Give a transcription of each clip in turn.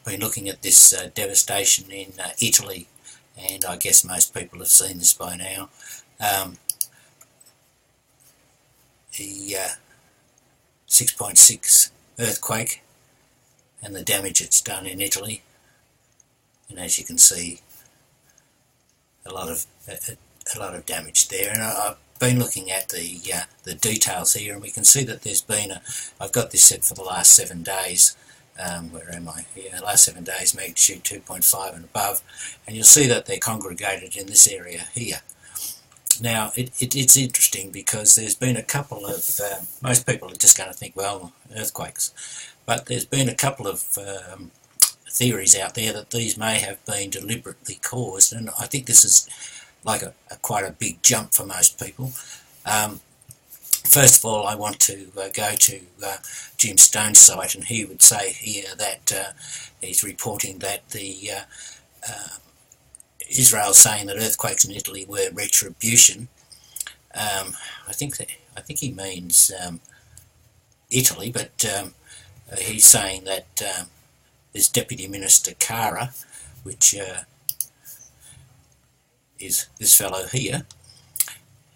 been looking at this devastation in Italy, and I guess most people have seen this by now. The 6.6 earthquake and the damage it's done in Italy, and as you can see, a lot of damage there. And I've been looking at the details here, and we can see that there's been I've got this set for the last 7 days. Where am I? Yeah, last 7 days, magnitude 2.5 and above, and you'll see that they're congregated in this area here. Now, it's interesting because there's been a couple of, most people are just going to think, well, earthquakes, but there's been a couple of theories out there that these may have been deliberately caused, and I think this is like quite a big jump for most people. First of all, I want to go to Jim Stone's site, and he would say here that he's reporting that the Israel saying that earthquakes in Italy were retribution. I think he means Italy, but he's saying that this Deputy Minister Cara, which is this fellow here,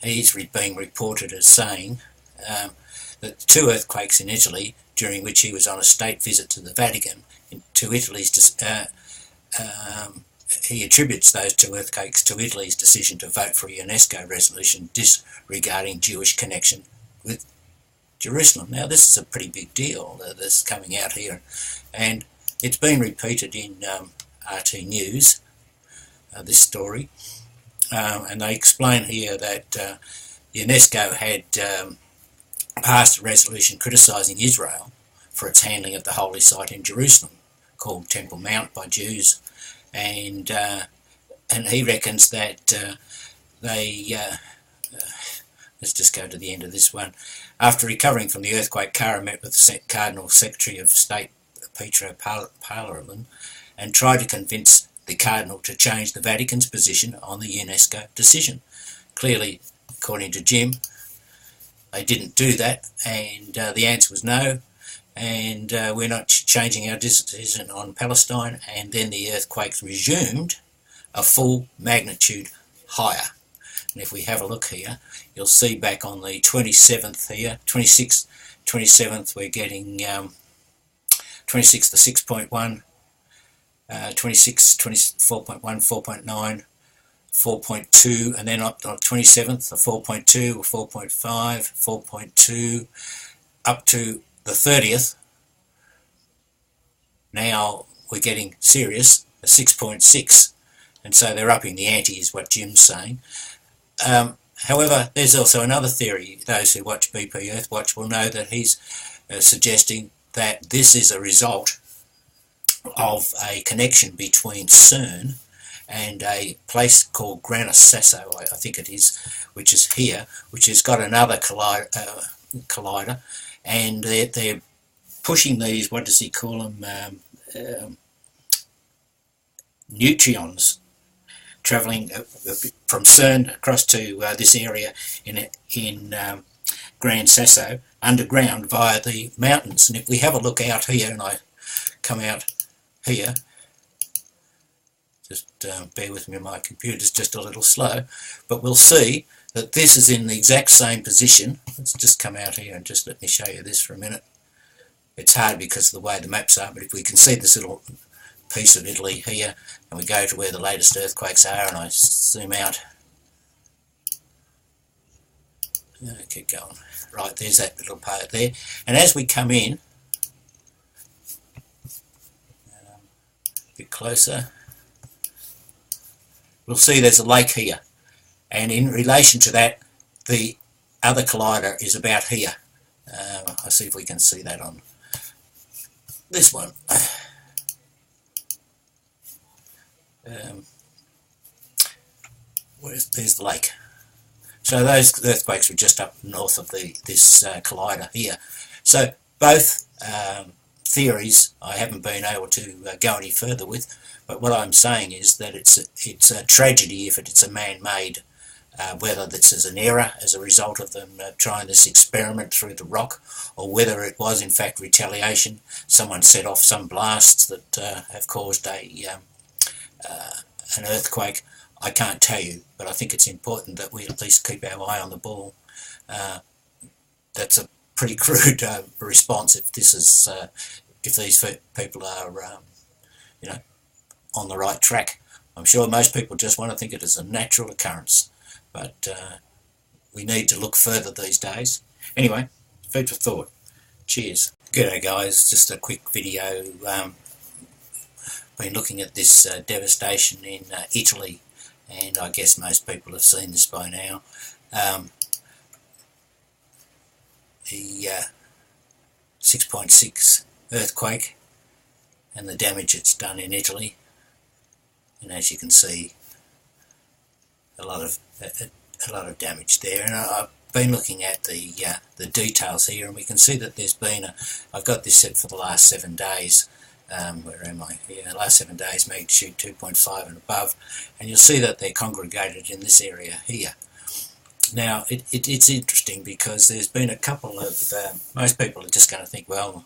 he's being reported as saying that 2 earthquakes in Italy, during which he was on a state visit to the Vatican, to Italy's he attributes those 2 earthquakes to Italy's decision to vote for a UNESCO resolution disregarding Jewish connection with Jerusalem. Now, this is a pretty big deal that's coming out here, and it's been repeated in RT News, this story. And they explain here that UNESCO had passed a resolution criticising Israel for its handling of the holy site in Jerusalem, called Temple Mount by Jews, and he reckons that let's just go to the end of this one. After recovering from the earthquake, Cara met with the Cardinal Secretary of State Pietro Parolin and tried to convince the Cardinal to change the Vatican's position on the UNESCO decision. Clearly, according to Jim, they didn't do that, and the answer was no, and we're not changing our decision on Palestine. And then the earthquakes resumed a full magnitude higher. And if we have a look here, you'll see back on the 27th here, 26th, 27th, we're getting 26th to 6.1, 26, 4.1, 4.9, 4.2, and then up on 27th, a 4.2, a 4.5, 4.2, up to the 30th. Now we're getting serious, a 6.6, and so they're upping the ante, is what Jim's saying. However, there's also another theory. Those who watch BP Earthwatch will know that he's suggesting that this is a result of a connection between CERN and a place called Gran Sasso, I think it is, which is here, which has got another collider, and they're pushing these, what does he call them, neutrons, travelling from CERN across to this area in Gran Sasso underground via the mountains. And if we have a look out here, and I come out here, just bear with me, my computer's just a little slow, but we'll see that this is in the exact same position. Let's just come out here and just let me show you this for a minute. It's hard because of the way the maps are, but if we can see this little piece of Italy here, and we go to where the latest earthquakes are, and I zoom out, keep going, right, there's that little part there, and as we come in a bit closer, we'll see there's a lake here, and in relation to that, the other collider is about here. I'll see if we can see that on this one. There's the lake. So those earthquakes were just up north of this collider here. So both theories I haven't been able to go any further with, but what I'm saying is that it's a tragedy if it's a man-made whether this is an error as a result of them trying this experiment through the rock, or whether it was in fact retaliation. Someone set off some blasts that have caused an earthquake. I can't tell you, but I think it's important that we at least keep our eye on the ball. That's a pretty crude response if this is if these people are on the right track. I'm sure most people just want to think it as a natural occurrence, but we need to look further these days. Anyway, food for thought. Cheers. G'day guys, just a quick video. Been looking at this devastation in Italy, and I guess most people have seen this by now. The 6.6 earthquake and the damage it's done in Italy, and as you can see, a lot of damage there. And I've been looking at the details here, and we can see that there's been I've got this set for the last 7 days. Where am I? Yeah, last 7 days, magnitude 2.5 and above, and you'll see that they're congregated in this area here. Now, it's interesting because there's been a couple of, most people are just going to think, well,